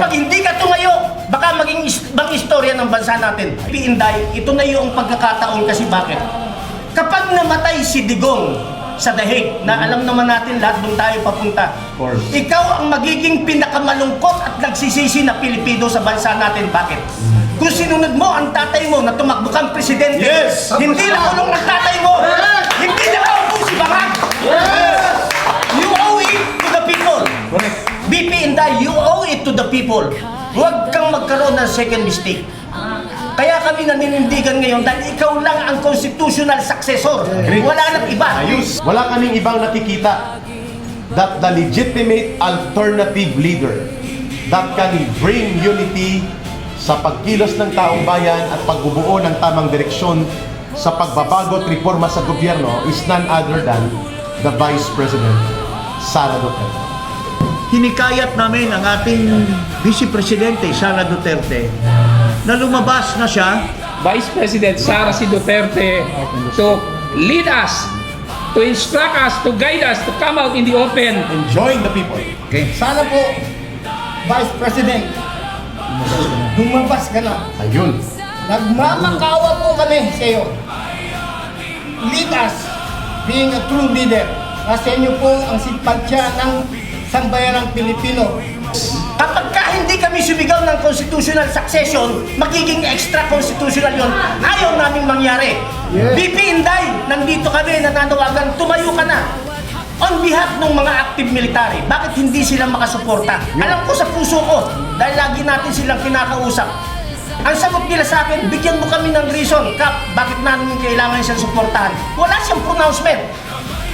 pag hindi ka tumayo, baka maging ibang istorya ng bansa natin. Inday, ito na yung pagkakataon kasi bakit? Kapag namatay si Digong sa Dahig, na alam naman natin lahat doon tayo papunta, ikaw ang magiging pinakamalungkot at nagsisisi na Pilipino sa bansa natin. Bakit? Kung sinunod mo ang tatay mo na tumakbo kang presidente, hindi na kulong ng tatay mo, hindi na kaupo si Bangag. You owe it to the people. BP Inday, you owe it to the people. Huwag kang magkaroon ng second mistake. Kaya kami naninindigan ngayon dahil ikaw lang ang constitutional successor. Wala nang iba. Wala kaming ibang nakikita that the legitimate alternative leader that can bring unity sa pagkilos ng taong bayan at pagbubuo ng tamang direksyon sa pagbabago at reforma sa gobyerno is none other than the Vice President, Sara Duterte. Hinikayat namin ang ating Vice Presidente, Sara Duterte, na lumabas na siya. Vice President Sara C. Duterte to lead us, to instruct us, to guide us, to come out in the open. And join the people. Sana po, Vice President, lumabas ka na. Ayun. Nagmamakawa po kami sa iyo. Lead us, being a true leader. Nasa inyo po ang simpatsya ng sambayanang Pilipino. Kapag ka hindi kami sumigaw ng constitutional succession, magiging extra constitutional yon. Ayaw naming mangyari. BP Inday, nandito kami, nananawagan, tumayo ka na. On behalf ng mga active military, bakit hindi sila makasuporta? Alam ko sa puso ko, dahil lagi natin silang kinakausap. Ang sagot nila sa akin, bigyan mo kami ng reason, Kap, bakit namin kailangan siyang suportahan? Wala siyang pronouncement.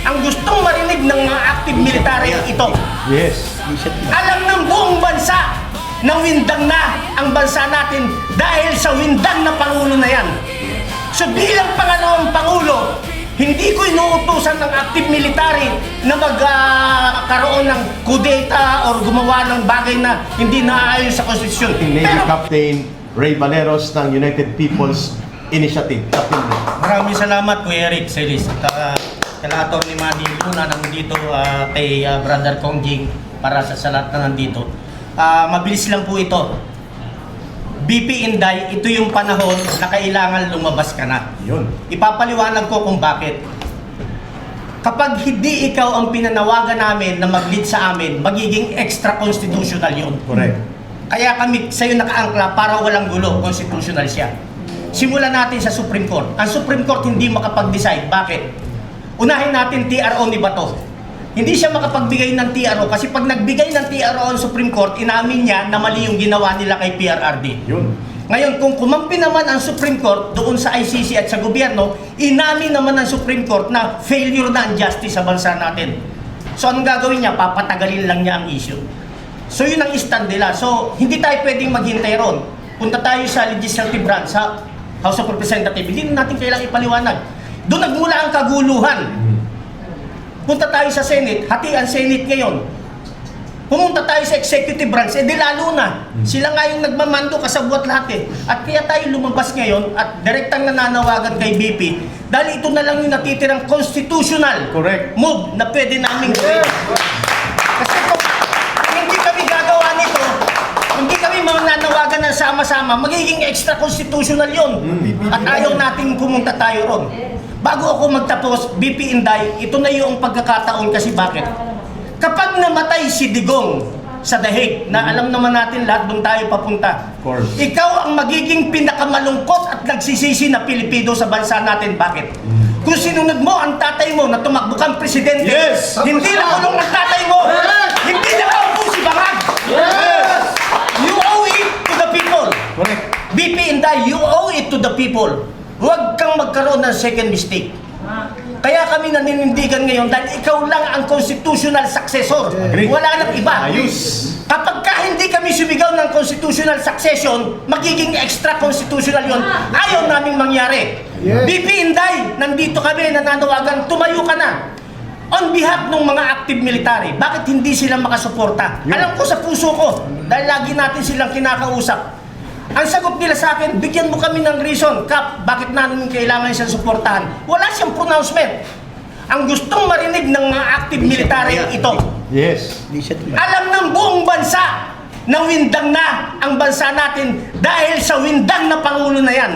Ang gustong marinig ng mga active military ito. Yes. Alam ng buong bansa na windang na ang bansa natin dahil sa windang na Pangulo na yan. So bilang pangalawang Pangulo, hindi ko inuutusan ng active military na magkaroon ng kudeta or gumawa ng bagay na hindi naaayon sa konstitusyon. Navy Captain Ray Valeros ng United People's Initiative. Captain Ray. Maraming salamat, Kuya Eric Celis. Kala Atty. Manny Luna nandito, kay Brother Kongjing para sa lahat na nandito. Mabilis lang po ito. BP Inday, ito yung panahon na kailangan lumabas ka na. Yun. Ipapaliwanag ko kung bakit. Kapag hindi ikaw ang pinanawagan namin na mag-lead sa amin, magiging extra constitutional yun. Correct. Kaya kami sa'yo nakaangkla para walang gulo, constitutional siya. Simulan natin sa Supreme Court. Ang Supreme Court hindi makapag-decide. Bakit? Unahin natin TRO ni Bato. Hindi siya makapagbigay ng TRO kasi pag nagbigay ng TRO ang Supreme Court, inamin niya na mali yung ginawa nila kay PRRD. Yun. Ngayon, kung kumampi naman ang Supreme Court doon sa ICC at sa gobyerno, inamin naman ng Supreme Court na failure na ang justice sa bansa natin. So, anong gagawin niya? Papatagalin lang niya ang issue. So, yun ang stand nila. So, hindi tayo pwedeng maghintay ron. Punta tayo sa legislative branch, sa House of Representatives. Hindi natin kailangang ipaliwanag. Doon nagmula ang kaguluhan. Punta tayo sa Senate, hati ang Senate ngayon. Pumunta tayo sa executive branch, di lalo na. Sila nga yung nagmamando kasabwat lahat eh. At kaya tayo lumabas ngayon at direktang nananawagan kay BP dahil ito na lang yung natitirang constitutional move na pwede naming gawin. Kasi kung hindi kami gagawa nito, hindi kami mananawagan ng sama-sama, magiging extra constitutional yun. At ayaw nating pumunta tayo ron. Bago ako magtapos, BP Inday, ito na yung pagkakataon kasi bakit? Kapag namatay si Digong sa Dahig, na alam naman natin lahat doon tayo papunta, ikaw ang magiging pinakamalungkot at nagsisisi na Pilipino sa bansa natin. Bakit? Kung sinunod mo ang tatay mo na tumakbo kang presidente, hindi na kulong ng tatay mo, hindi na kaupo si Bangag. You owe it to the people. BP Inday, you owe it to the people. Huwag kang magkaroon ng second mistake. Kaya kami naninindigan ngayon dahil ikaw lang ang constitutional successor. Wala nang iba. Kapag ka hindi kami sumigaw ng constitutional succession, magiging extra constitutional yon. Ayaw naming mangyari. BP Inday, nandito kami, nananawagan, tumayo ka na. On behalf ng mga active military, bakit hindi sila makasuporta? Alam ko sa puso ko, dahil lagi natin silang kinakausap. Ang sagot nila sa akin, bigyan mo kami ng reason, Kap, bakit namin kailangan siyang suportahan? Wala siyang pronouncement. Ang gustong marinig ng mga active military ito. Yes. Alam ng buong bansa nawindang na ang bansa natin dahil sa windang na Pangulo na yan.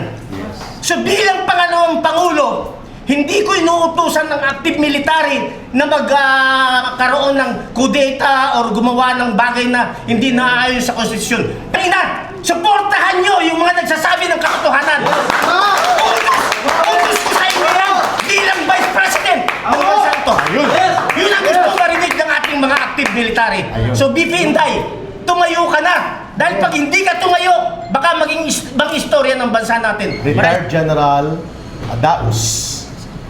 So bilang pangalawang Pangulo, hindi ko inuutusan ng active military na magkaroon ng kudeta or gumawa ng bagay na hindi naaayon sa konstitusyon. Pina, suportahan nyo yung mga nagsasabi ng katotohanan. Utos ko sa inyo yan bilang Vice President ng bansa ito. Yun ang gusto marinig ng ating mga active military. So BP Inday, tumayo ka na. Dahil pag hindi ka tumayo, baka maging istorya ng bansa natin. Retired General Adaus.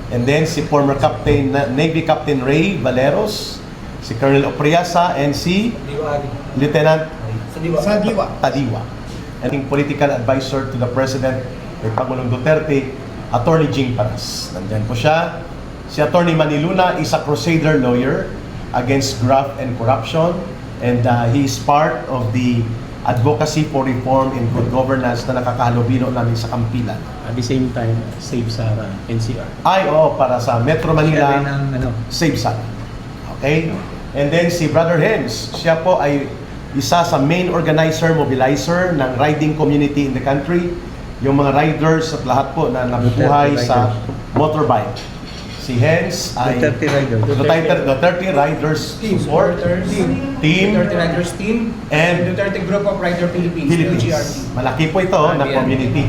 And then si former Captain, Navy Captain Ray Valeros, si Colonel Opriasa, and si Lieutenant Sa diwa. Tadiwa. And political advisor to the President, kay Pangulong Duterte, Attorney Jing Paras. Nandyan po siya. Si Attorney Maniluna is a crusader lawyer against graft and corruption, and he is part of the advocacy for reform and good governance na nakakahalubilo namin sa Kampilan. At the same time, Save Sara, NCR. Ay, oo, para sa Metro Manila, Kaya rin ang, Save Sara. Okay? And then si Brother Hens, siya po ay isa sa main organizer, mobilizer ng riding community in the country. Yung mga riders at lahat po na nabubuhay sa motorbike. Si Hens ay Duterte Riders. Duterte Riders Support Team Duterte Riders Team and Duterte Group of Rider Philippines, Philippines. LGRT. Malaki po ito na community.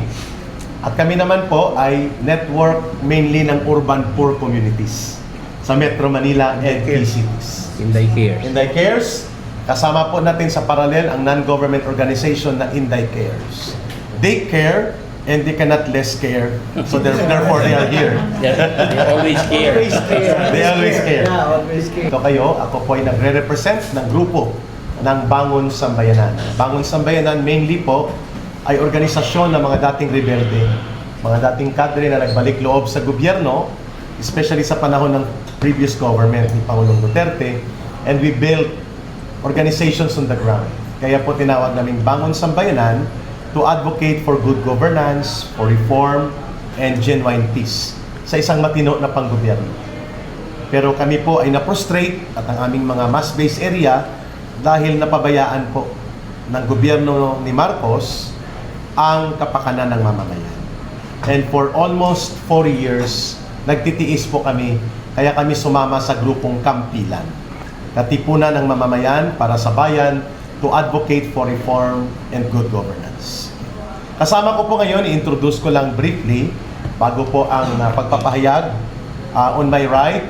At kami naman po ay network mainly ng urban poor communities sa Metro Manila and key cities. Inday Cares. Inday Cares, kasama po natin sa parallel ang non-government organization na Inday Cares. They care and they cannot less care. So therefore they are here. They always care. They always care. Yeah, always care. Ito kayo, ako po ay nagre-represent ng grupo ng Bangon Sambayanan. Bangon Sambayanan mainly po ay organisasyon ng mga dating rebelde, mga dating kadre na nagbalik loob sa gobyerno, especially sa panahon ng previous government ni Pangulong Duterte, and we built organizations on the ground. Kaya po tinawag namin Bangon Sambayanan to advocate for good governance, for reform, and genuine peace sa isang matino na panggobyerno. Pero kami po ay na-prostrate at ang aming mga mass-based area dahil napabayaan po ng gobyerno ni Marcos ang kapakanan ng mamamayan. And for almost 4 years, nagtitiis po kami, kaya kami sumama sa grupong Kampilan. Katipunan ng mamamayan para sa bayan to advocate for reform and good governance. Kasama ko po ngayon, i-introduce ko lang briefly, bago po ang pagpapahayag. On my right,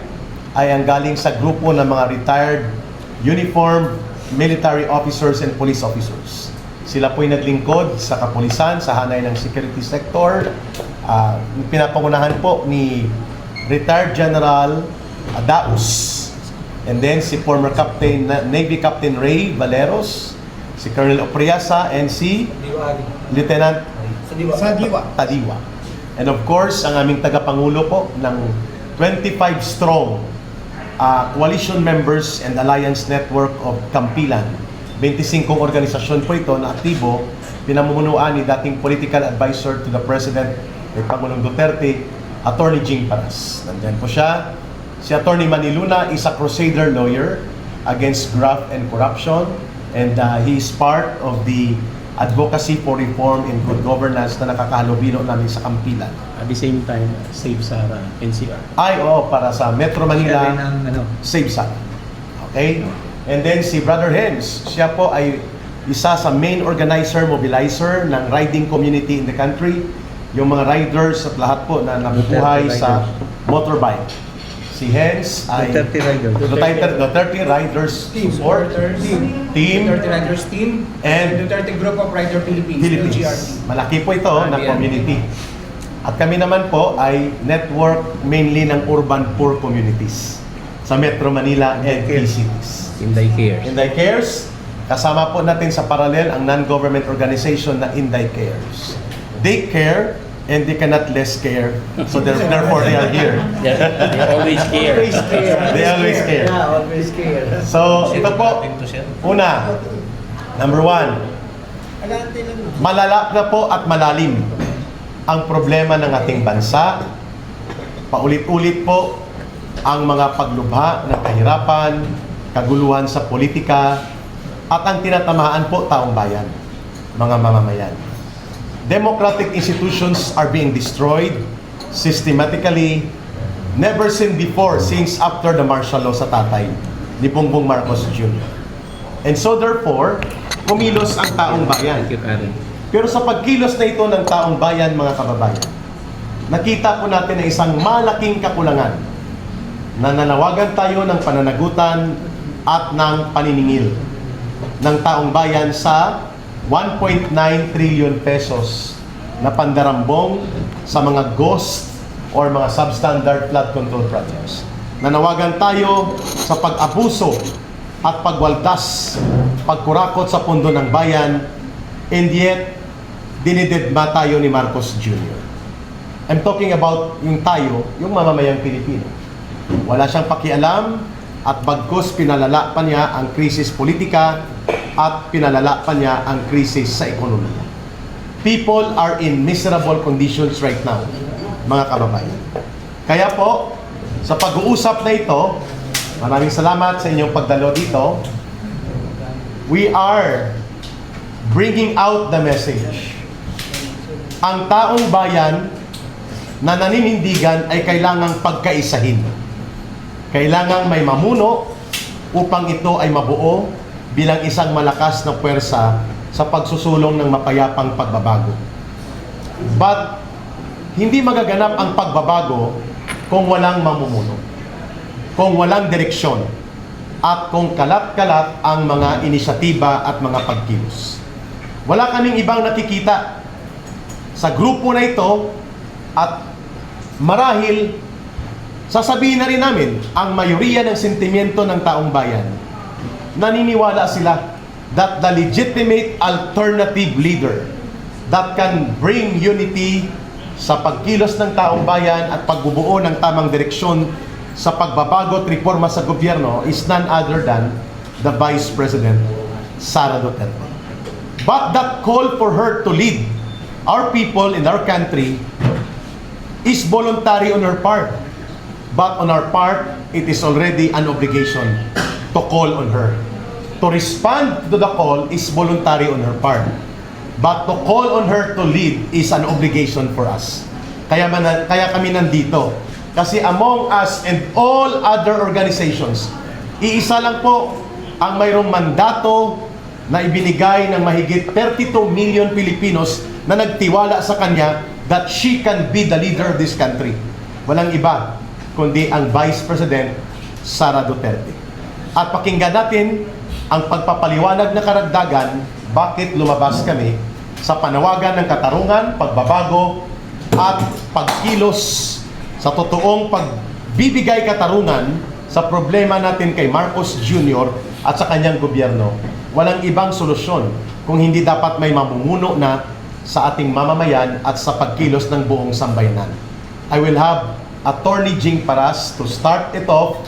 ay ang galing sa grupo ng mga retired uniformed military officers and police officers. Sila po'y naglingkod sa kapulisan, sa hanay ng security sector. Pinapangunahan po ni retired General Adaus. And then si former Captain, Navy Captain Ray Valeros, si Colonel Opriasa, and si Lieutenant Sa diwa. Tadiwa. And of course, ang aming tagapangulo po ng 25 strong coalition members and alliance network of Kampilan. 25 organisasyon po ito na aktibo, pinamumunuan ni dating political advisor to the President, kay Pangulong Duterte, Attorney Jing Paras. Nandyan po siya. Si Attorney Maniluna is a crusader lawyer against graft and corruption, and he is part of the advocacy for reform and good governance na nakakahalubilo namin sa Kampilan. At the same time, Save Sara, NCR. Ay, oo, para sa Metro Manila, Kaya rin ang, Save Sara. Okay? And then si Brother Hens, siya po ay isa sa main organizer, mobilizer ng riding community in the country. Yung mga riders at lahat po na nabubuhay sa motorbike. Si Hens ay Duterte Riders. Duterte Riders Support Team Duterte Riders Team and Duterte Group of Rider Philippines, Philippines. LGRT. Malaki po ito na community. At kami naman po ay network mainly ng urban poor communities sa Metro Manila and key cities. Inday Cares. Inday Cares, kasama po natin sa parallel ang non-government organization na Inday Cares. They care and they cannot less care. So therefore they are here. They always care. They always care. Yeah, always care. So ito po, una, number 1, malala na po at malalim ang problema ng ating bansa. Paulit-ulit po ang mga paglubha ng kahirapan, kaguluhan sa politika, at ang tinatamaan po taong bayan, mga mamamayan. Democratic institutions are being destroyed systematically, never seen before since after the martial law sa tatay ni Bongbong Marcos Jr. And so therefore, kumilos ang taong bayan. Thank you, Karen. Pero sa pagkilos na ito ng taong bayan, mga kababayan, nakita po natin na isang malaking kakulangan na nanawagan tayo ng pananagutan at ng paniningil ng taong bayan sa 1.9 trillion pesos na pandarambong sa mga ghost or mga substandard flood control projects. Nanawagan tayo sa pag-abuso at pagwaldas, pagkurakot sa pundo ng bayan, and yet, dinidedma tayo ni Marcos Jr. I'm talking about yung tayo, yung mamamayang Pilipino. Wala siyang pakialam at bagkus pinalala pa niya ang krisis politika at pinalala pa niya ang krisis sa ekonomiya. People are in miserable conditions right now, mga kababayan. Kaya po, sa pag-uusap na ito, maraming salamat sa inyong pagdalo dito. We are bringing out the message. Ang taong bayan na naninindigan ay kailangang pagkaisahin. Kailangang may mamuno upang ito ay mabuo bilang isang malakas na puwersa sa pagsusulong ng mapayapang pagbabago. But hindi magaganap ang pagbabago kung walang mamumuno, kung walang direksyon, at kung kalat-kalat ang mga inisyatiba at mga pagkilos. Wala kaming ibang nakikita sa grupo na ito at marahil sasabihin na rin namin ang mayoriya ng sentimiento ng taong bayan. Naniniwala sila that the legitimate alternative leader that can bring unity sa pagkilos ng taong bayan at pagbubuo ng tamang direksyon sa pagbabago at reforma sa gobyerno is none other than the Vice President, Sara Duterte. But that call for her to lead our people in our country is voluntary on her part. But on our part, it is already an obligation to call on her. To respond to the call is voluntary on her part. But to call on her to lead is an obligation for us. Kaya kami nandito. Kasi among us and all other organizations, iisa lang po ang mayroong mandato na ibinigay ng mahigit 32 million Filipinos na nagtiwala sa kanya that she can be the leader of this country. Walang iba kundi ang Vice President Sara Duterte. At pakinggan natin ang pagpapaliwanag na karagdagan bakit lumabas kami sa panawagan ng katarungan, pagbabago at pagkilos sa totoong pagbibigay katarungan sa problema natin kay Marcos Jr. at sa kanyang gobyerno. Walang ibang solusyon kung hindi dapat may mamumuno na sa ating mamamayan at sa pagkilos ng buong sambayanan. I will have Attorney Jing Paras to start it off,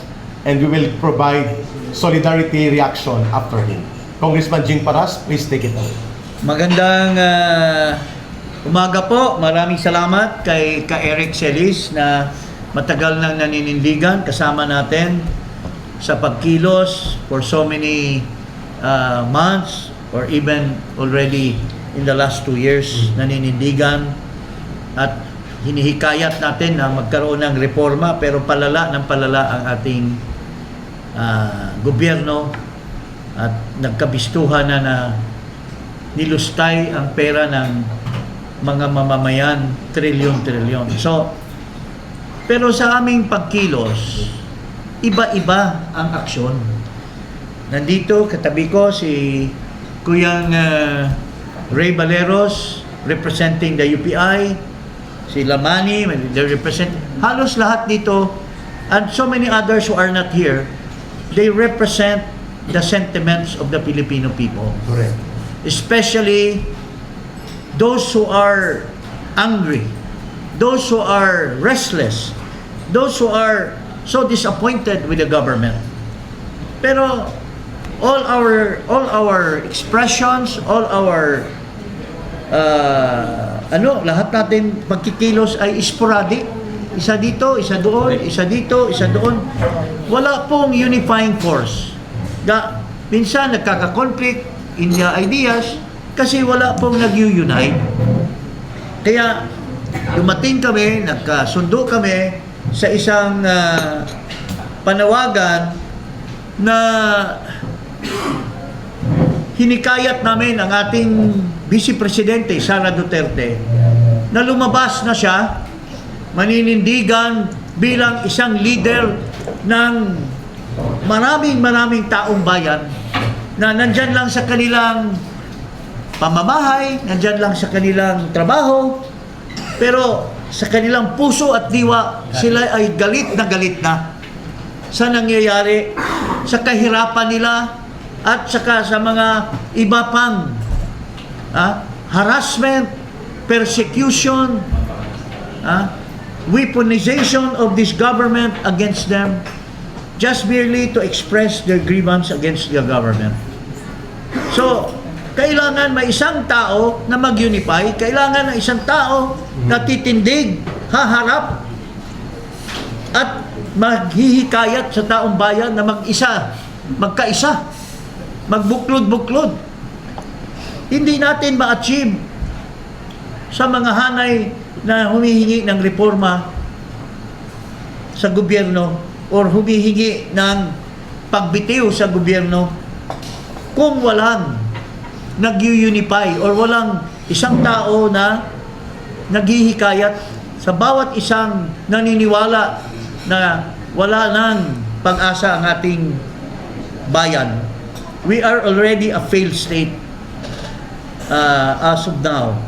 and we will provide solidarity reaction after him. Congressman Jing Paras, please take it away. Magandang umaga po. Maraming salamat kay Eric Celis na matagal nang naninindigan kasama natin sa pagkilos for so many months or even already in the last 2 years naninindigan at hinihikayat natin na magkaroon ng reforma pero palala ng palala ang ating gobyerno at nagkabistuhan na nilustay ang pera ng mga mamamayan, trilyon-trilyon. So, pero sa aming pagkilos, iba-iba ang aksyon. Nandito, katabi ko si Kuyang Ray Baleros, representing the UPI, si Lamani, they represent, halos lahat dito, and so many others who are not here, they represent the sentiments of the Filipino people. Correct. Especially those who are angry, those who are restless, those who are so disappointed with the government. Pero all our expressions, all our lahat natin pagkikilos ay sporadic. Isa dito, isa doon, isa dito, isa doon. Wala pong unifying force. minsan nagkaka-conflict in the ideas kasi wala pong nag-unite. Kaya dumating kami, nagkasundo kami sa isang panawagan na hinikayat namin ang ating Vice Presidente Sara Duterte na lumabas na siya, maninindigan bilang isang leader ng maraming taong bayan na nandyan lang sa kanilang pamamahay, nandyan lang sa kanilang trabaho, pero sa kanilang puso at diwa, sila ay galit na sa nangyayari, sa kahirapan nila, at saka sa mga iba pang harassment, persecution, weaponization of this government against them, just merely to express their grievance against the government. So, kailangan may isang tao na mag-unify, kailangan ng isang tao na titindig, haharap, at maghihikayat sa taong bayan na magkaisa, magbuklod-buklod. Hindi natin ma-achieve sa mga hanay na humihingi ng reforma sa gobyerno or humihingi ng pagbitiw sa gobyerno kung walang nag-unify or walang isang tao na naghihikayat sa bawat isang naniniwala na wala nang pag-asa ang ating bayan. We are already a failed state as of now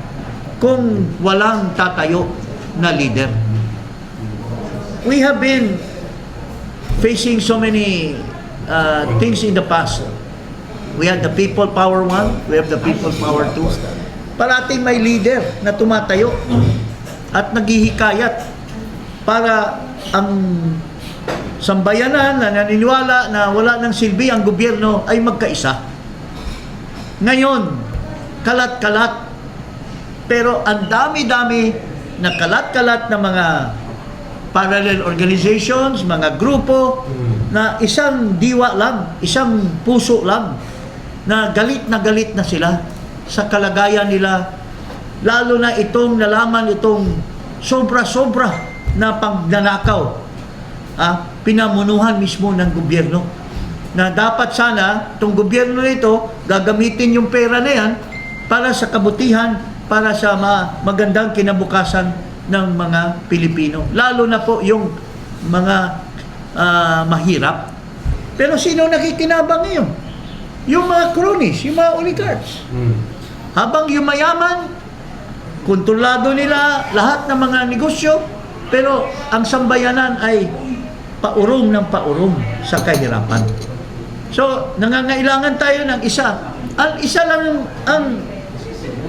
kung walang tatayo na leader. We have been facing so many things in the past. We had the People Power 1, we have the People Power 2. Parating may leader na tumatayo at naghihikayat para ang sambayanan na naniniwala na wala ng silbi ang gobyerno ay magkaisa. Ngayon, kalat-kalat, pero ang dami-dami na kalat-kalat na mga parallel organizations, mga grupo na isang diwa lang, isang puso lang, na galit na sila sa kalagayan nila, lalo na itong nalaman itong sobra-sobra na pagnanakaw, pinamunuhan mismo ng gobyerno, na dapat sana itong gobyerno nito gagamitin yung pera na yan para sa kabutihan, para sa magandang kinabukasan ng mga Pilipino, lalo na po yung mga mahirap. Pero sino nakikinabang ngayon? Yung mga cronies, yung mga oligarchs. Habang yung mayaman, kontrolado nila lahat ng mga negosyo, pero ang sambayanan ay paurong ng paurong sa kahirapan. So, nangangailangan tayo ng isa. Ang isa lang ang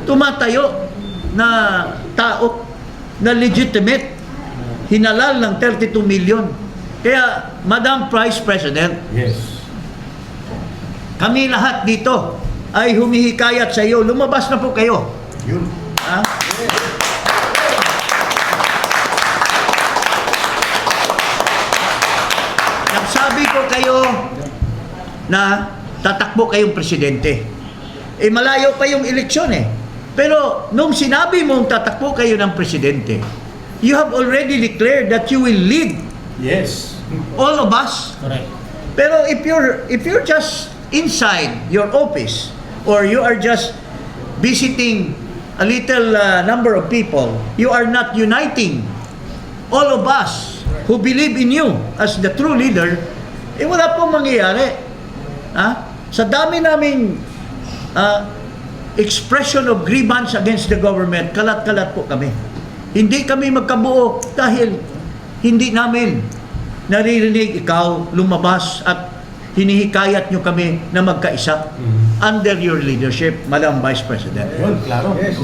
tumatayo na tao na legitimate, hinalal ng 32 million. Kaya, Madam Vice President, Yes. kami lahat dito ay humihikayat sa iyo. Lumabas na po kayo. Yun. Nagsabi ko kayo na tatakbo kayong presidente. Malayo pa yung eleksyon eh. Pero nung sinabi mong tatakbo kayo ng presidente, you have already declared that you will lead Yes. all of us. Correct. Pero if you're just inside your office or you are just visiting a little number of people, you are not uniting all of us who believe in you as the true leader, wala pong mangyayari. Sa dami naming expression of grievance against the government, kalat-kalat po kami. Hindi kami magkabuo dahil hindi namin naririnig ikaw lumabas at hinihikayat nyo kami na magkaisa under your leadership, Madam Vice President. Yun, klaro. Yes.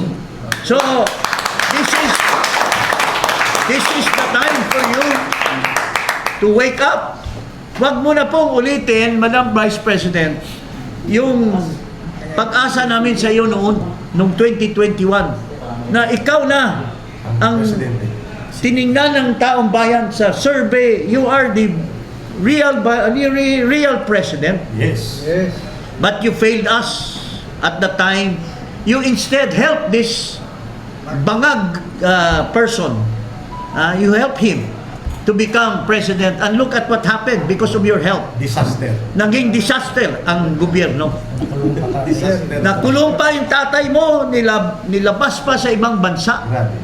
So, this is the time for you to wake up. Wag mo na pong ulitin, Madam Vice President, yung pag-asa namin sa iyo noong 2021 na ikaw na ang tiningnan ng taong bayan sa survey. You are the real president. Yes. Yes. But you failed us at the time. You instead helped this bangag person. You helped him to become president. And look at what happened because of your help. Disaster. Naging disaster ang gobyerno. Disaster. Nakulong pa yung tatay mo, nilabas pa sa ibang bansa. Grabe.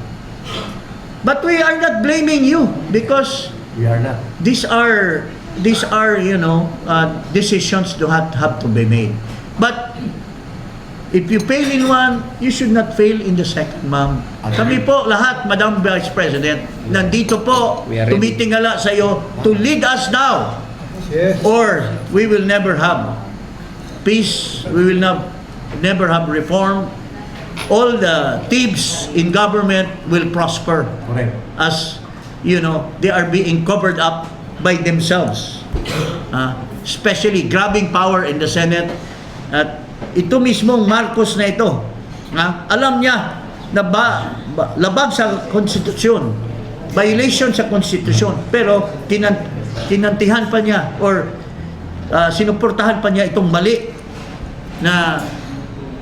But we are not blaming you because We are not. these are decisions to have to be made. But if you fail in one, you should not fail in the second, ma'am. Kami po lahat, Madam Vice President, nandito po We are ready. tumitingala sa iyo to lead us now. Or we will never have peace, we will never have reform. All the thieves in government will prosper Correct. as they are being covered up by themselves, especially grabbing power in the Senate. At ito mismong Marcos na ito, alam niya na labag sa konstitusyon, violation sa konstitusyon, pero tinantihan pa niya or sinuportahan pa niya itong mali na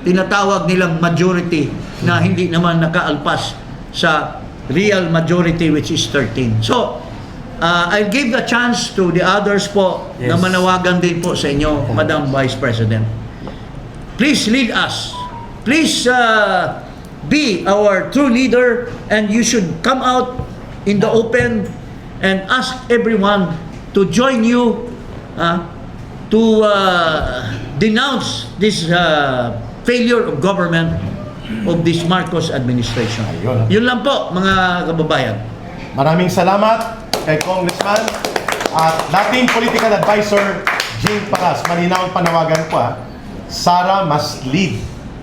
tinatawag nilang majority na hindi naman nakaalpas sa real majority, which is 13. So, I'll give the chance to the others po na Yes. manawagan din po sa inyo, Madam Vice President. Please lead us. Please be our true leader, and you should come out in the open and ask everyone to join you to denounce this failure of government of this Marcos administration. Ayun. Yun lang po, mga kababayan. Maraming salamat kay Congressman at dating political advisor Jing Paras. Malinaw ang panawagan ko Sara must lead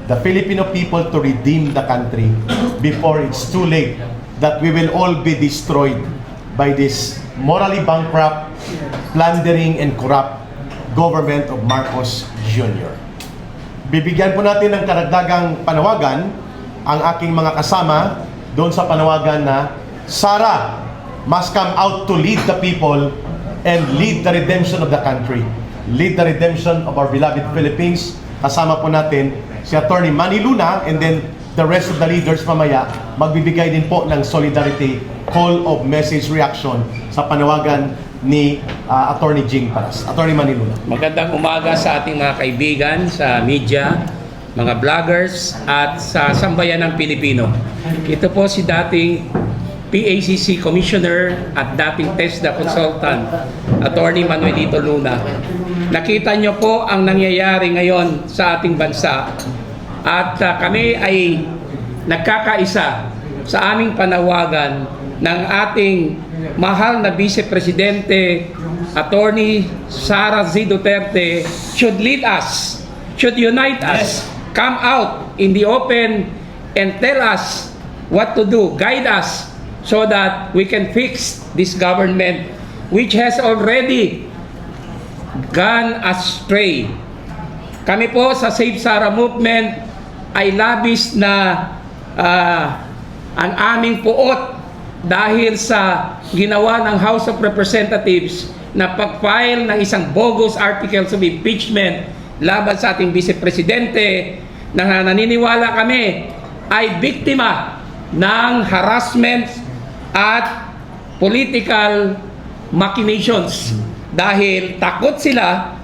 the Filipino people to redeem the country before it's too late that we will all be destroyed by this morally bankrupt, plundering and corrupt government of Marcos Jr. Bibigyan po natin ng karagdagang panawagan ang aking mga kasama doon sa panawagan na Sara must come out to lead the people and lead the redemption of the country. Lead the redemption of our beloved Philippines. Kasama po natin si Attorney Manny Luna, and then the rest of the leaders mamaya magbibigay din po ng solidarity call of message reaction sa panawagan ni Attorney Jing Paras. Attorney Manny Luna. Magandang umaga sa ating mga kaibigan sa media, mga vloggers at sa sambayan ng Pilipino. Ito po si dating PACC Commissioner at dating TESDA Consultant, Attorney Manuelito Luna. Nakita nyo po ang nangyayari ngayon sa ating bansa at kami ay nagkakaisa sa aming panawagan ng ating mahal na Vice Presidente, Attorney Sara Z. Duterte, should lead us, should unite us, come out in the open and tell us what to do, guide us so that we can fix this government which has already gone astray. Kami po sa Save Sara Movement ay labis na ang aming puot dahil sa ginawa ng House of Representatives na pag-file ng isang bogus articles of impeachment laban sa ating Vice Presidente na naniniwala kami ay biktima ng harassment at political machinations dahil takot sila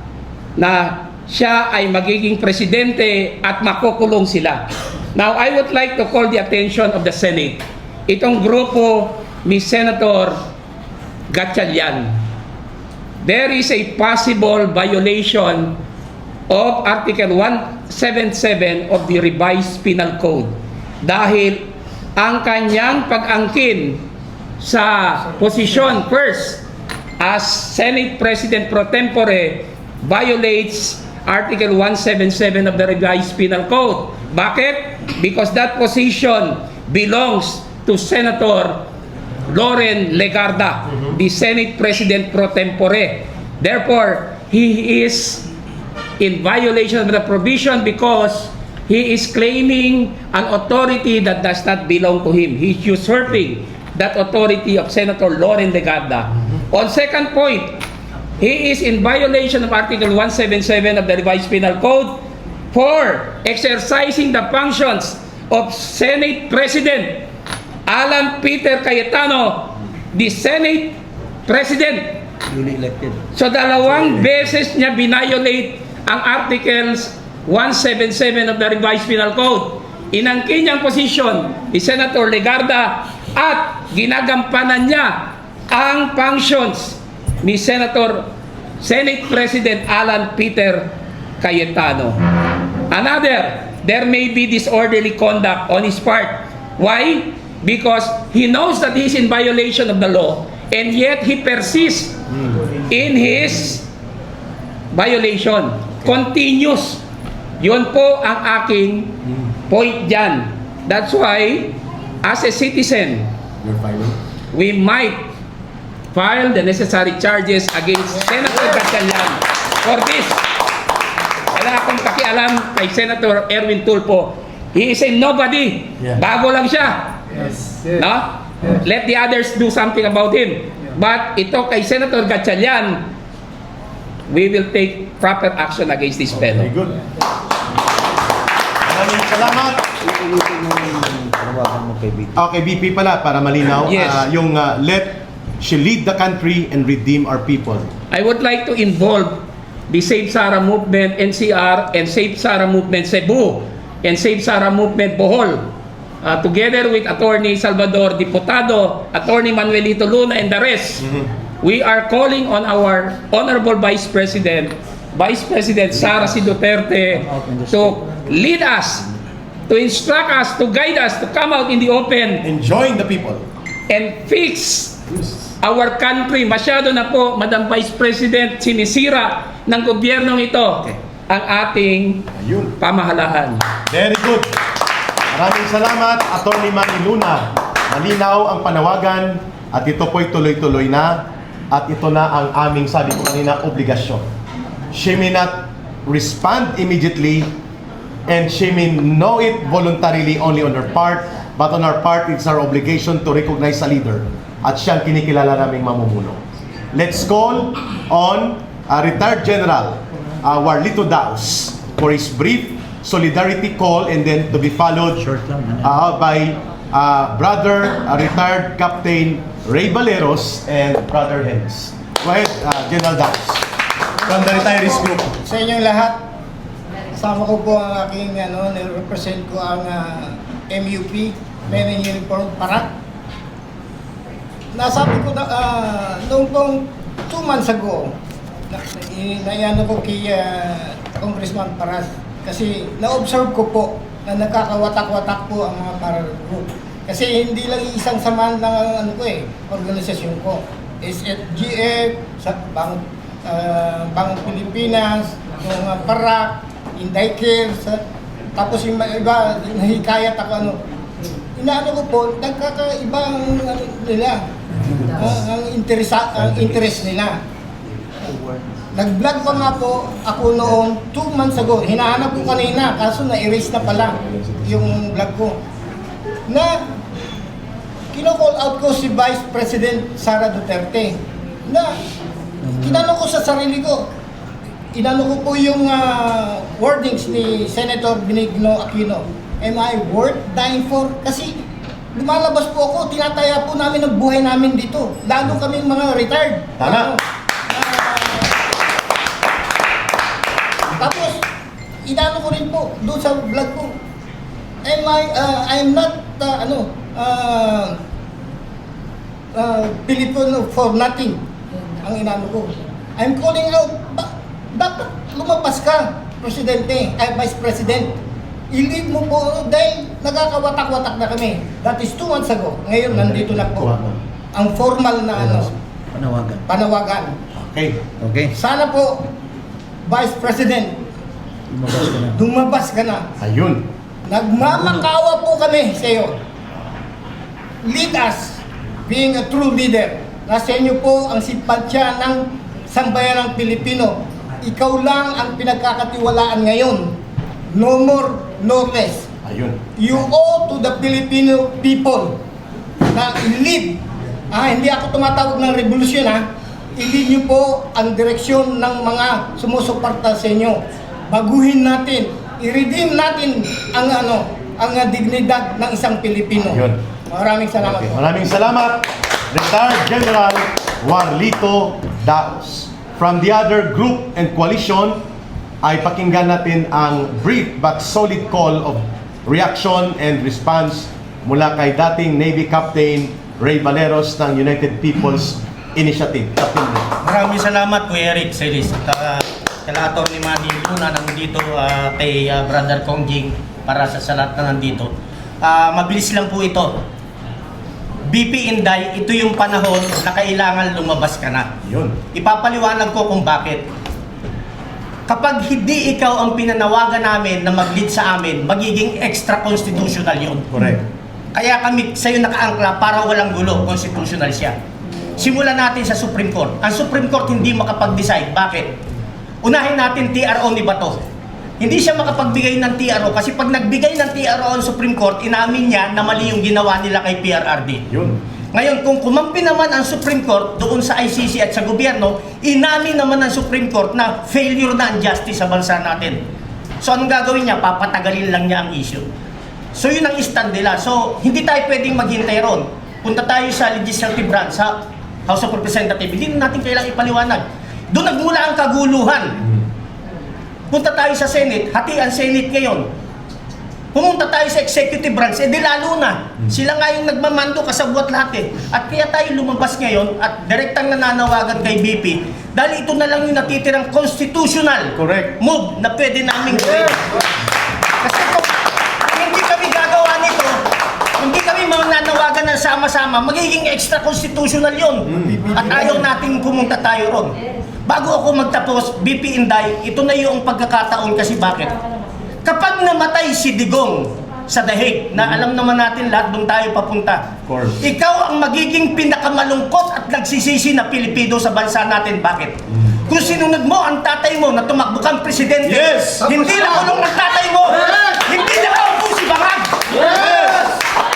na siya ay magiging presidente at makukulong sila. Now, I would like to call the attention of the Senate. Itong grupo ni Senator Gatchalian. There is a possible violation of Article 177 of the Revised Penal Code dahil ang kanyang pag-angkin sa posisyon first as Senate President pro tempore violates Article 177 of the Revised Penal Code. Bakit? Because that position belongs to Senator Loren Legarda, the Senate President pro tempore. Therefore, he is in violation of the provision because he is claiming an authority that does not belong to him. He is usurping that authority of Senator Loren Legarda. On second point, he is in violation of Article 177 of the Revised Penal Code for exercising the functions of Senate President Alan Peter Cayetano, the Senate President. Duly elected. So dalawang beses niya binayolate ang Articles 177 of the Revised Penal Code. Inangkin niyang posisyon ni Senator Legarda at ginagampanan niya ang functions ni Senate President Alan Peter Cayetano. Another, there may be disorderly conduct on his part. Why? Because he knows that he is in violation of the law and yet he persists in his violation. Continuous. Yun po ang aking point dyan. That's why, as a citizen, we might file the necessary charges against Senator Gatchalian for this. Wala akong pakialam kay Senator Erwin Tulfo. He is a nobody. Bago lang siya. No? Let the others do something about him. But ito kay Senator Gatchalian, we will take proper action against this fellow. Very good. Maraming salamat. Panawagan mo kay BP. Okay, BP pala, para malinaw. Yes. Let she lead the country and redeem our people. I would like to involve the Save Sara Movement NCR and Save Sara Movement Cebu and Save Sara Movement Bohol, together with Attorney Salvador Diputado, Attorney Manuelito Luna, and the rest. We are calling on our Honorable Vice President Sara C. Duterte to lead us, to instruct us, to guide us, to come out in the open Enjoying the people. and fix our country. Masyado na po, Madam Vice President, sinisira ng gobyernong ito ang ating Ayun. pamahalaan. Very good. Maraming salamat, Attorney Manny Luna. Malinaw ang panawagan at ito po'y tuloy-tuloy na at ito na ang aming, sabi ko kanina, obligasyon. She may not respond immediately and she may know it voluntarily only on her part, but on our part, it's our obligation to recognize a leader at siyang kinikilala naming mamumuno. Let's call on retired General Warlito Daos for his brief solidarity call and then to be followed Short lang, by Brother retired Captain Ray Baleros and Brother Hens. Go ahead, General Daos. From the retirees group. Sa inyong lahat, kasama ko po ang aking represent ko ang MUP, Men in Uniform Parak. Nasabi ko na noong pong 2 months ago, naiano ko kay Congressman Paras kasi na-observe ko po na nakakawatak-watak po ang mga Parak group. Kasi hindi lang isang samahan ng organisasyon ko. SFGF, Bang Pilipinas, yung Parak, Inday Care, tapos yung iba, nahikayat ako inaano ko po, nagkakaiba ang nila, ang interest nila. Nag-vlog pa nga po ako noon 2 months ago. Hinahanap ko kanina, kaso na-erase na pala yung vlog ko. Na kino-call out ko si Vice President Sara Duterte na kinano ko sa sarili ko. Inano ko po yung wordings ni Senator Benigno Aquino. Am I worth dying for? Kasi lumalabas po ako, tinataya po namin ang buhay namin dito. Lalo kaming mga retired. Tama. Tapos, inano ko rin po doon sa vlog ko. I'm not, Filipino for nothing. Ang inano ko. I'm calling out, dapat lumabas ka, Presidente, Vice President. I-lead mo po dahil nagkakawatak-watak na kami. That is 2 months ago. Ngayon, nandito na po. Ang formal na panawagan. Okay. Okay. Sana po, Vice President, lumabas ka na. Ayun. Nagmamakawa po kami sa iyo. Lead us, being a true leader. Nasa inyo po ang simpatsya ng sambayanang Pilipino. Ikaw lang ang pinagkakatiwalaan ngayon. No more, no less. Ayun. You owe to the Filipino people na lead. Hindi ako tumatawag ng revolusyon hindi niyo po ang direksyon ng mga sumusuporta sa inyo. Baguhin natin, i-redeem natin ang dignidad ng isang Pilipino. Yun. Maraming salamat Okay, po. maraming salamat, Retired General Warlito Daos. From the other group and coalition, ay pakinggan natin ang brief but solid call of reaction and response mula kay dating Navy Captain Ray Valeros ng United People's Initiative. Captain Ray. Maraming salamat, Kuya Eric Celis. At kala Atty. Manny Luna nandito, kay Brother Kongjing para sa lahat na nandito. Mabilis lang po ito. BP Inday, ito yung panahon na kailangan lumabas ka na. Yun. Ipapaliwanag ko kung bakit. Kapag hindi ikaw ang pinanawagan namin na mag-lead sa amin, magiging extra-constitutional yun. Correct. Kaya kami sa'yo nakaangkla para walang gulo, constitutional siya. Simulan natin sa Supreme Court. Ang Supreme Court hindi makapag-decide. Bakit? Unahin natin TRO ni Bato. Hindi siya makapagbigay ng TRO kasi pag nagbigay ng TRO ang Supreme Court, inamin niya na mali yung ginawa nila kay PRRD. Yun. Ngayon, kung kumampi naman ang Supreme Court doon sa ICC at sa gobyerno, inamin naman ng Supreme Court na failure na ang justice sa bansa natin. So, anong gagawin niya? Papatagalin lang niya ang issue. So, yun ang stand nila. So, hindi tayo pwedeng maghintay ron. Punta tayo sa legislative branch, sa House of Representatives. Hindi natin kailangang ipaliwanag. Doon nagmula ang kaguluhan. Punta tayo sa Senate, hati ang Senate ngayon. Pumunta tayo sa executive branch, di lalo na. Sila nga yung nagmamando kasabwat lahat eh. At kaya tayo lumabas ngayon at direktang nananawagan kay BP dahil ito na lang yung natitirang constitutional Correct. move na pwede naming gawin. Kasi kung hindi kami gagawa nito, hindi kami mananawagan ng sama-sama, magiging extra-constitutional yun. At ayaw natin pumunta tayo ron. Bago ako magtapos, BP Inday, ito na yung pagkakataon kasi bakit? Kapag namatay si Digong sa Dahig, na alam naman natin lahat doon tayo papunta, course. ikaw ang magiging pinakamalungkot at nagsisisi na Pilipino sa bansa natin. Bakit? Kung sinunod mo ang tatay mo na tumakbo kang presidente, Yes! hindi na kulong ng tatay mo, hindi na kaupo si Bangag.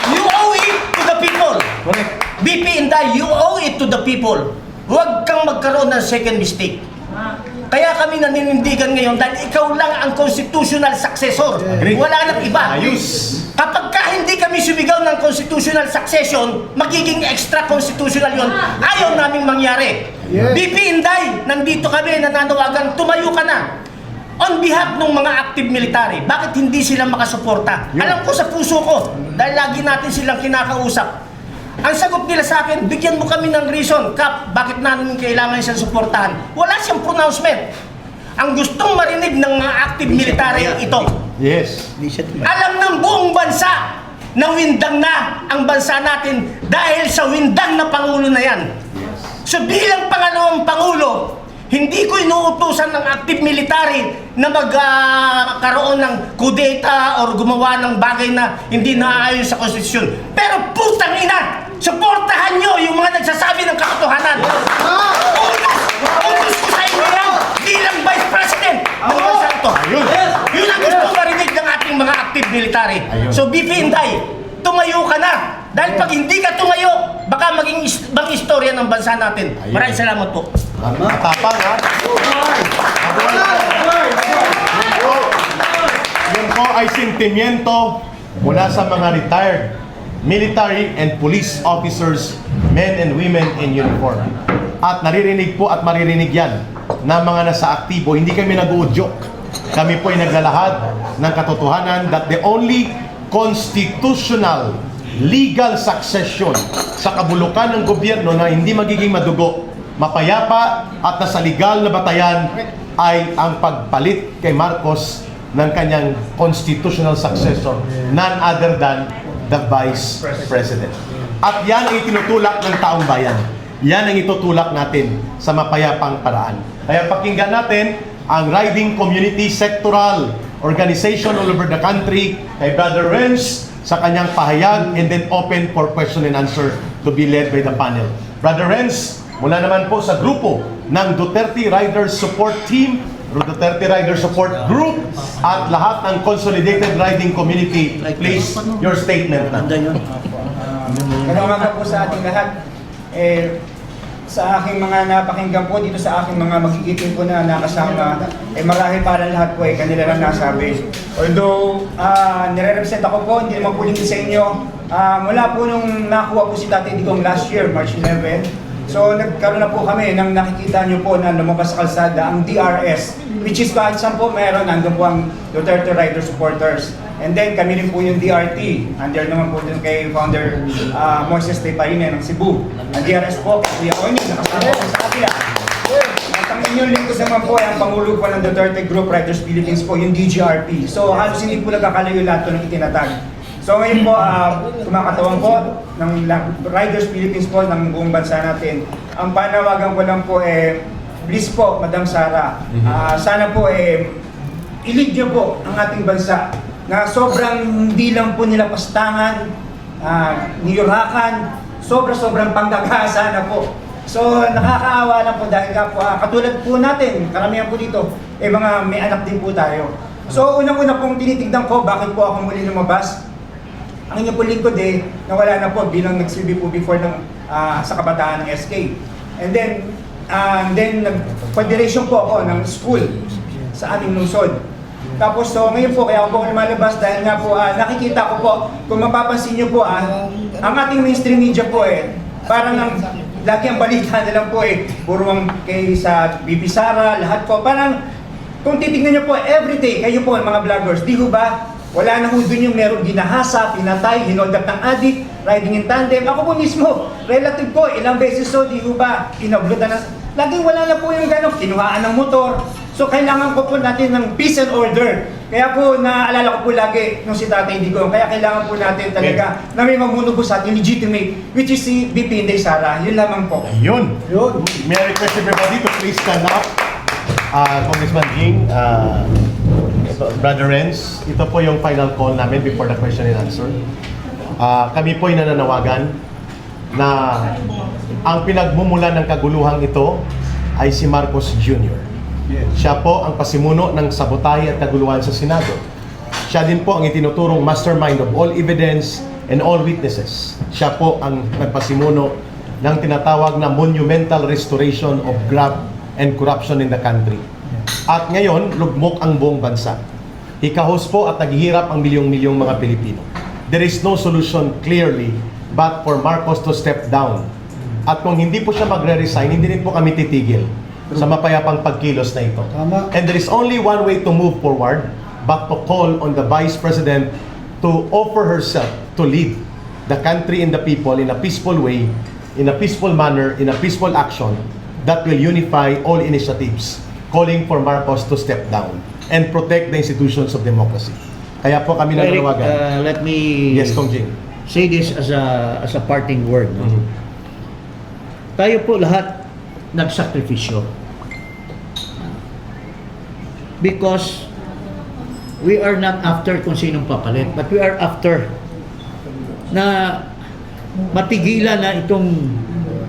You owe it to the people. Correct. BP Inday, you owe it to the people. Huwag kang magkaroon ng second mistake. Kaya kami naninindigan ngayon dahil ikaw lang ang constitutional successor. Agree. Wala nang iba. Ayos. Kapag ka hindi kami sumigaw ng constitutional succession, magiging extra-constitutional yun. Ayaw naming mangyari. Yes. BP Inday, nandito kami, nananawagan, tumayo ka na. On behalf ng mga active military, bakit hindi sila makasuporta? Yun. Alam ko sa puso ko, dahil lagi natin silang kinakausap. Ang sagot nila sa akin, bigyan mo kami ng reason, Kap, bakit namin kailangan siyang suportahan? Wala siyang pronouncement. Ang gustong marinig ng mga active military ito. Yes. Alam ng buong bansa na windang na ang bansa natin dahil sa windang na Pangulo na yan. So bilang pangalawang Pangulo, hindi ko inuutusan ng active military na magkaroon ng kudeta or gumawa ng bagay na hindi naaayon sa konstitusyon. Pero putang ina, suportahan nyo yung mga nagsasabi ng katotohanan. Utos ko sa inyo yan bilang Vice President ng bansa ito. Ayun. Yun ang gusto marinig ng ating mga active military. Ayun. So BP Inday, tumayo ka na. Dahil pag hindi ka tumayo, baka maging bang istorya ng bansa natin. Ayun. Maraming salamat po. Matapang ha? Yun po ay sentimiento mula sa mga retired military and police officers, men and women in uniform. At naririnig po at maririnig yan na mga nasa aktibo. Hindi kami nag-uudyok. Kami po ay naglalahad ng katotohanan that the only constitutional legal succession sa kabulukan ng gobyerno na hindi magiging madugo, mapayapa at nasa legal na batayan ay ang pagpalit kay Marcos ng kanyang constitutional successor, none other than the Vice President. At yan ay tinutulak ng taong bayan. Yan ang itutulak natin sa mapayapang paraan. Kaya pakinggan natin ang Riding Community Sectoral Organization all over the country kay Brother Renz sa kanyang pahayag, and then open for question and answer to be led by the panel. Brother Renz, mula naman po sa grupo ng Duterte Riders Support Team, Duterte Riders Support Group, at lahat ng Consolidated Riding Community, please, your statement na. Ganda yun. Magandang umaga po sa ating lahat. sa aking mga napakinggan po dito sa aking mga magigiting po na nakasama, marahil para lahat po kanila lang nasabi. Although nire-represent ako po, hindi naman po lingkod sa inyo. Mula po nung nakuha po si Tatay Digong last year, March 11, so nagkaroon na po kami nang nakikita nyo po na lumabas sa kalsada ang DRS, which is kahit saan po meron, nandun po ang Duterte Rider supporters. And then kami rin po yung DRT, under naman po din kay Founder Moises Taypaine ng Cebu. Ang DRS po, Kuya Onin, nakasama po sa kapila. At ang inyong lingkod naman po ay ang Pangulo po ng Duterte Group Riders Philippines po, yung DGRP. So halos hindi po nagkakalayo lahat po ng itinatag. So ngayon po, kumakatawan po ng Riders Philippines po ng buong bansa natin. Ang panawagan ko lang po please po, Madam Sara, sana po i-lead niyo po ang ating bansa na sobrang hindi lang po nila pastangan, niyurakan, sobrang panggagasa na po. So nakakaawa lang po dahil po, katulad po natin, karamihan po dito, mga may anak din po tayo. So unang-una pong tinitignan ko, bakit po ako muli lumabas? Ang inyo po lingkod nawala na po bilang nagsilbi po before sa kabataan ng SK. And then nag-federation po ako ng school sa aming lungsod. Tapos so ngayon po kaya ako po lumalabas dahil nga po nakikita ko po, kung mapapansin nyo po ang ating mainstream media po parang lagi ang balita na lang po puro kay sa BP Sara, lahat po parang kung titignan nyo po everyday kayo po mga vloggers, di ho ba wala na ho dun yung merong ginahasa, pinatay, hinold up ng adik, riding in tandem. Ako po mismo, relative ko, ilang beses so, di ho ba, inablutan na, laging wala na po yung gano'n, kinuhaan ng motor. So kailangan ko po natin ng peace and order. Kaya po naaalala ko po lagi nung si Tatay Digong, kaya kailangan po natin talaga na may mamuno po sa ating legitimate, which is si BP Inday Sara. Yun lamang po. Yun. May I request everybody to please stand up. Congressman Jing, Brother Renz, ito po yung final call namin before the question and answer. Kami po ay nananawagan na ang pinagmumulan ng kaguluhang ito ay si Marcos Jr. Siya po ang pasimuno ng sabotahe at kaguluhan sa Senado. Siya din po ang itinuturong mastermind of all evidence and all witnesses. Siya po ang nagpasimuno ng tinatawag na monumental restoration of graft and corruption in the country. At ngayon, lugmok ang buong bansa. Ikahos po at naghihirap ang milyong-milyong mga Pilipino. There is no solution clearly but for Marcos to step down. At kung hindi po siya magre-resign, hindi rin po kami titigil sa mapayapang pagkilos na ito. And there is only one way to move forward but to call on the Vice President to offer herself to lead the country and the people in a peaceful way, in a peaceful manner, in a peaceful action that will unify all initiatives calling for Marcos to step down and protect the institutions of democracy. Kaya po kami Eric, nananawagan. let me Yes, Kong Jing. say this as a parting word. No? Tayo po lahat nagsakripisyo. Because we are not after kung sinong papalit, but we are after na matigilan na itong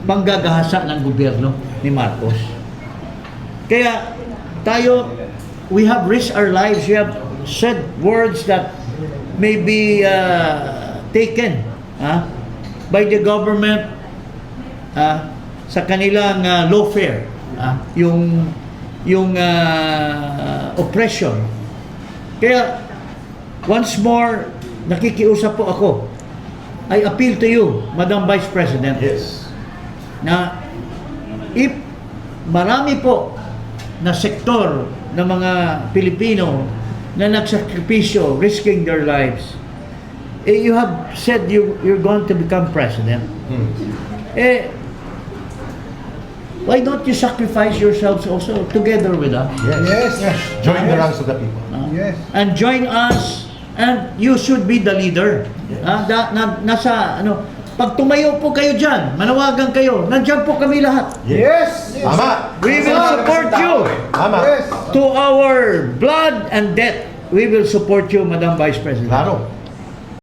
panggagahasa ng gobyerno ni Marcos. Kaya tayo, we have risked our lives, we have said words that may be taken by the government sa kanilang lawfare, yung oppression. Kaya once more nakikiusap po ako. I appeal to you, Madam Vice President. Yes. Na if marami po na sektor ng mga Pilipino na nagsakripisyo, risking their lives, you have said you're going to become president. Why don't you sacrifice yourselves also together with us? Yes. Join the ranks of the people. And join us, and you should be the leader. Pag tumayo po kayo dyan, manawagan kayo, nandyan po kami lahat. Yes. Tama. We will support you. Tama. To our blood and death, we will support you, Madam Vice President. Claro.